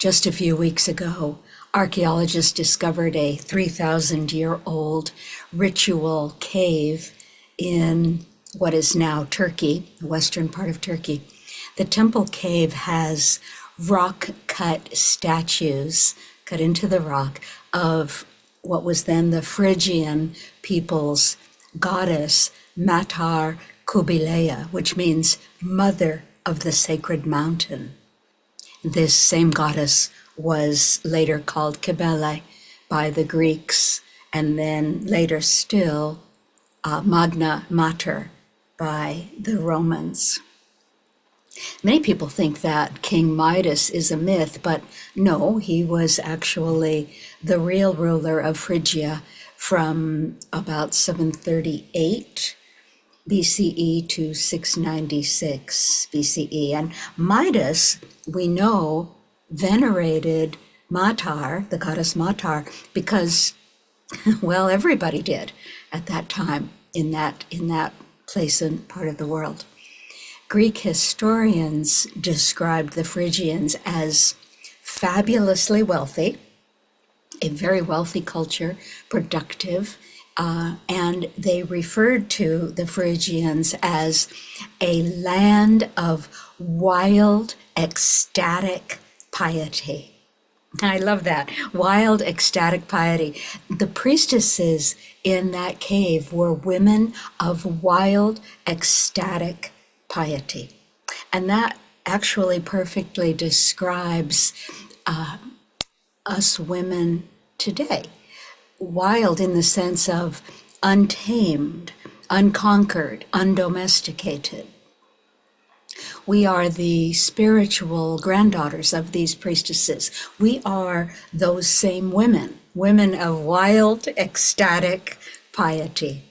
Just a few weeks ago, archaeologists discovered a 3,000-year-old ritual cave in what is now Turkey, the western part of Turkey. The temple cave has rock-cut statues, cut into the rock, of what was then the Phrygian people's goddess, Matar Kubilea, which means mother of the sacred mountain. This same goddess was later called Cybele by the Greeks, and then later still Magna Mater by the Romans. Many people think that King Midas is a myth, but no, he was actually the real ruler of Phrygia from about 738 BCE to 696 BCE. And Midas, we know, venerated Matar, the goddess Matar, because, well, everybody did at that time in that place and part of the world. Greek historians described the Phrygians as fabulously wealthy, a very wealthy culture, productive, and they referred to the Phrygians as a land of wild, ecstatic piety. I love that, wild, ecstatic piety. The priestesses in that cave were women of wild, ecstatic piety. And that actually perfectly describes us women today. Wild in the sense of untamed, unconquered, undomesticated. We are the spiritual granddaughters of these priestesses. We are those same women, women of wild, ecstatic piety.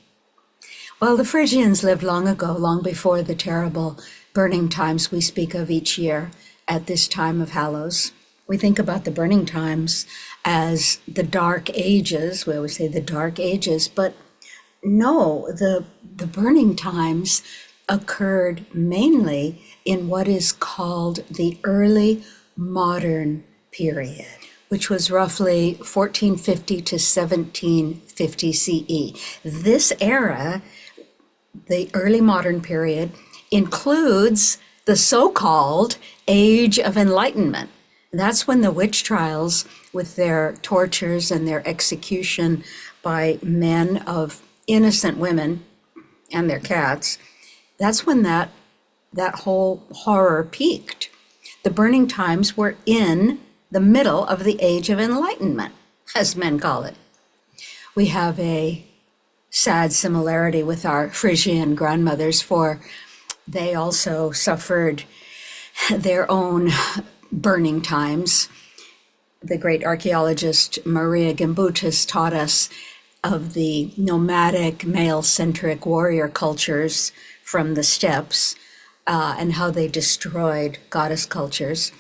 Well, the Phrygians lived long ago, long before the terrible burning times we speak of each year at this time of Hallows. We think about the burning times as the Dark Ages. We always say the Dark Ages, but no, the burning times occurred mainly in what is called the early modern period, which was roughly 1450 to 1750 CE. This era, the early modern period, includes the so-called Age of Enlightenment. That's when the witch trials, with their tortures and their execution by men of innocent women and their cats, that's when that whole horror peaked. The burning times were in the middle of the Age of Enlightenment, as men call it. We have a sad similarity with our Phrygian grandmothers, for they also suffered their own burning times. The great archaeologist Maria Gimbutas taught us of the nomadic, male-centric warrior cultures from the steppes and how they destroyed goddess cultures.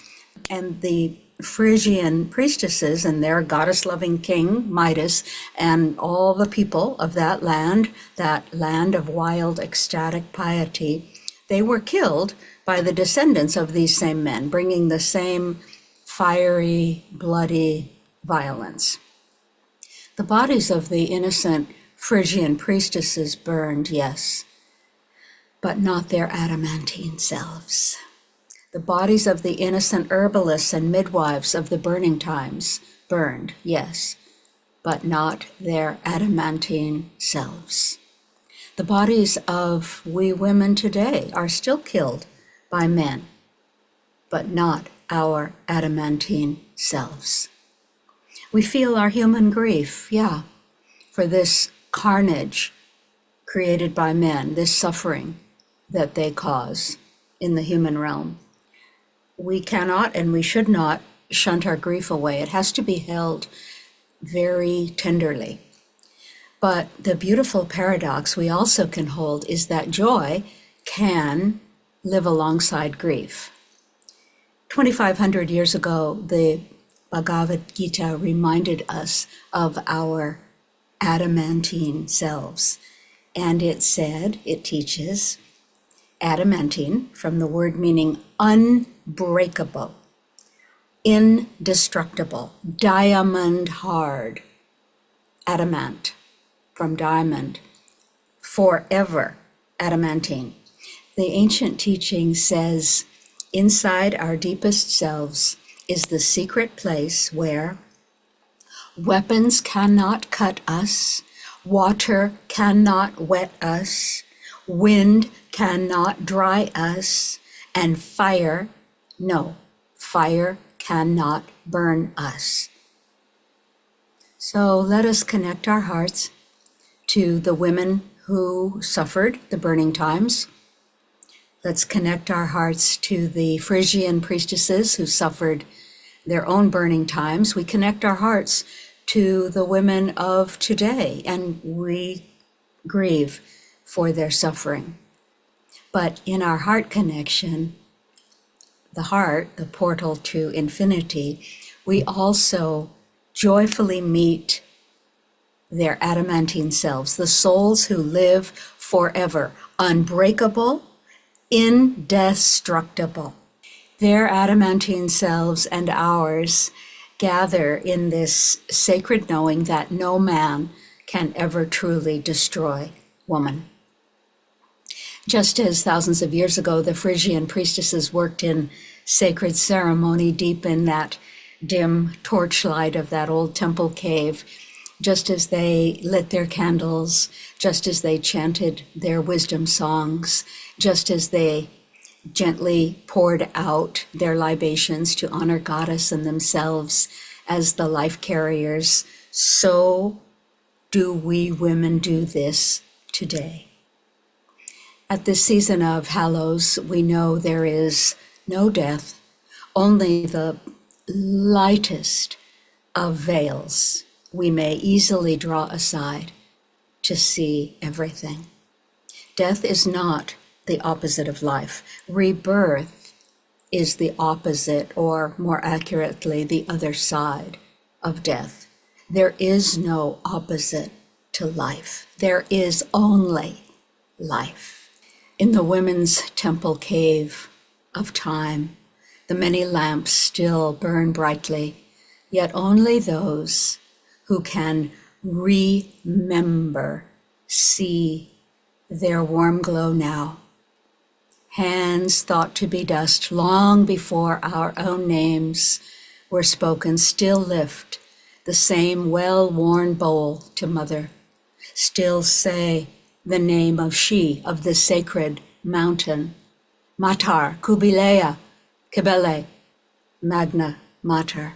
And the Phrygian priestesses and their goddess-loving king, Midas, and all the people of that land of wild, ecstatic piety, they were killed by the descendants of these same men, bringing the same fiery, bloody violence. The bodies of the innocent Phrygian priestesses burned, yes, but not their adamantine selves. The bodies of the innocent herbalists and midwives of the burning times burned, yes, but not their adamantine selves. The bodies of we women today are still killed by men, but not our adamantine selves. We feel our human grief, yeah, for this carnage created by men, this suffering that they cause in the human realm. We cannot and we should not shunt our grief away. It has to be held very tenderly. But the beautiful paradox we also can hold is that joy can live alongside grief. 2,500 years ago, the Bhagavad Gita reminded us of our adamantine selves. And it said, it teaches, adamantine, from the word meaning unbreakable, indestructible, diamond hard, adamant from diamond, forever adamantine. The ancient teaching says, inside our deepest selves is the secret place where weapons cannot cut us, water cannot wet us, wind cannot dry us, and fire cannot burn us. So let us connect our hearts to the women who suffered the burning times. Let's connect our hearts to the Phrygian priestesses who suffered their own burning times. We connect our hearts to the women of today, and we grieve for their suffering. But in our heart connection, the heart, the portal to infinity, we also joyfully meet their adamantine selves, the souls who live forever, unbreakable, indestructible. Their adamantine selves and ours gather in this sacred knowing that no man can ever truly destroy woman. Just as thousands of years ago, the Phrygian priestesses worked in sacred ceremony deep in that dim torchlight of that old temple cave, just as they lit their candles, just as they chanted their wisdom songs, just as they gently poured out their libations to honor Goddess and themselves as the life carriers, so do we women do this today. At this season of Hallows, we know there is no death, only the lightest of veils we may easily draw aside to see everything. Death is not the opposite of life. Rebirth is the opposite, or more accurately, the other side of death. There is no opposite to life. There is only life. In the women's temple cave of time, the many lamps still burn brightly, yet only those who can remember see their warm glow now. Hands thought to be dust long before our own names were spoken still lift the same well-worn bowl to Mother, still say the name of she of the sacred mountain, Matar, Kubilea, Kibele, Magna Mater.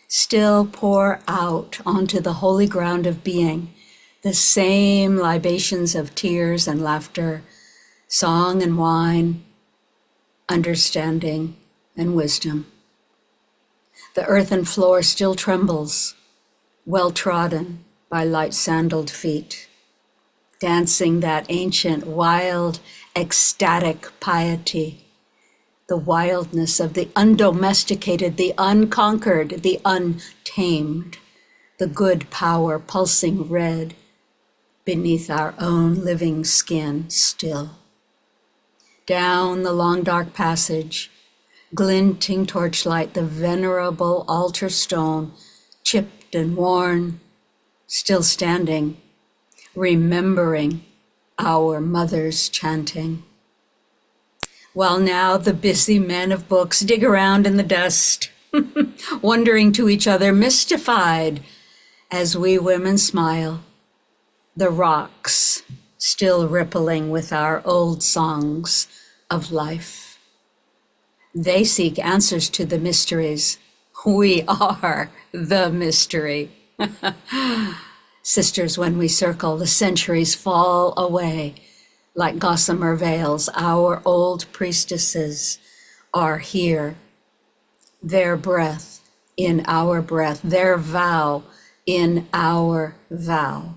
Still pour out onto the holy ground of being the same libations of tears and laughter, song and wine, understanding and wisdom. The earthen floor still trembles, well trodden by light sandaled feet, dancing that ancient, wild, ecstatic piety, the wildness of the undomesticated, the unconquered, the untamed, the good power pulsing red beneath our own living skin still. Down the long dark passage, glinting torchlight, the venerable altar stone, chipped and worn, still standing, remembering our mother's chanting. While now the busy men of books dig around in the dust, wondering to each other, mystified, as we women smile, the rocks still rippling with our old songs of life. They seek answers to the mysteries. We are the mystery. Sisters, when we circle, the centuries fall away like gossamer veils. Our old priestesses are here. Their breath in our breath, their vow in our vow.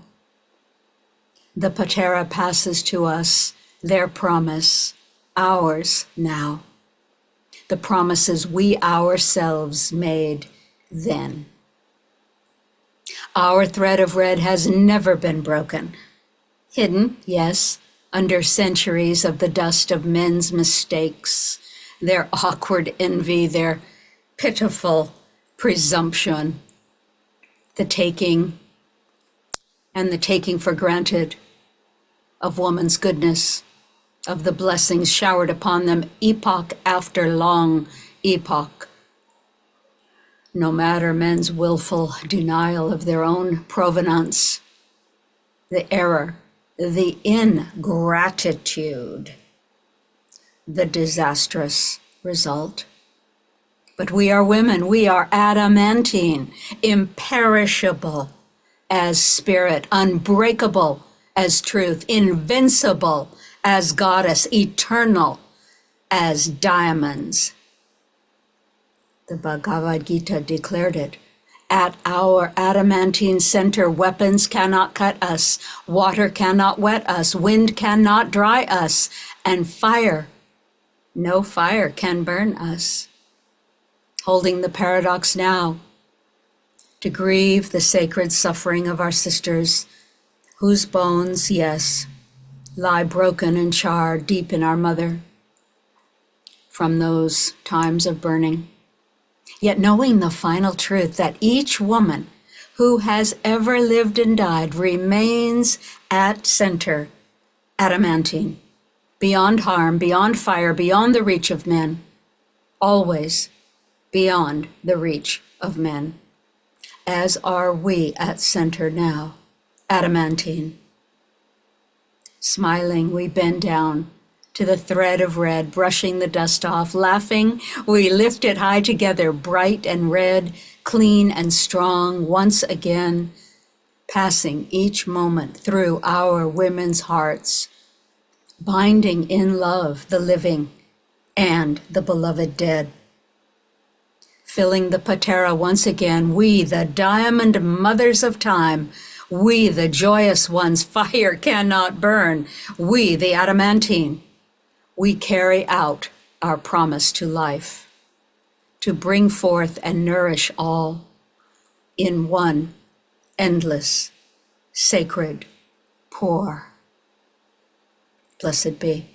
The patera passes to us, their promise, ours now. The promises we ourselves made then. Our thread of red has never been broken. Hidden, yes, under centuries of the dust of men's mistakes, their awkward envy, their pitiful presumption, the taking for granted of woman's goodness, of the blessings showered upon them epoch after long epoch. No matter men's willful denial of their own provenance, the error, the ingratitude, the disastrous result. But we are women, we are adamantine, imperishable as spirit, unbreakable as truth, invincible as goddess, eternal as diamonds. The Bhagavad Gita declared it. At our adamantine center, weapons cannot cut us, water cannot wet us, wind cannot dry us, and no fire can burn us. Holding the paradox now, to grieve the sacred suffering of our sisters, whose bones, yes, lie broken and charred deep in our mother from those times of burning. Yet knowing the final truth that each woman who has ever lived and died remains at center, adamantine, beyond harm, beyond fire, beyond the reach of men, always beyond the reach of men, as are we at center now, adamantine. Smiling, we bend down to the thread of red, brushing the dust off. Laughing, we lift it high together, bright and red, clean and strong, once again, passing each moment through our women's hearts, binding in love the living and the beloved dead. Filling the patera once again, we, the diamond mothers of time, we, the joyous ones fire cannot burn, we, the adamantine, we carry out our promise to life, to bring forth and nourish all in one endless, sacred pour. Blessed be.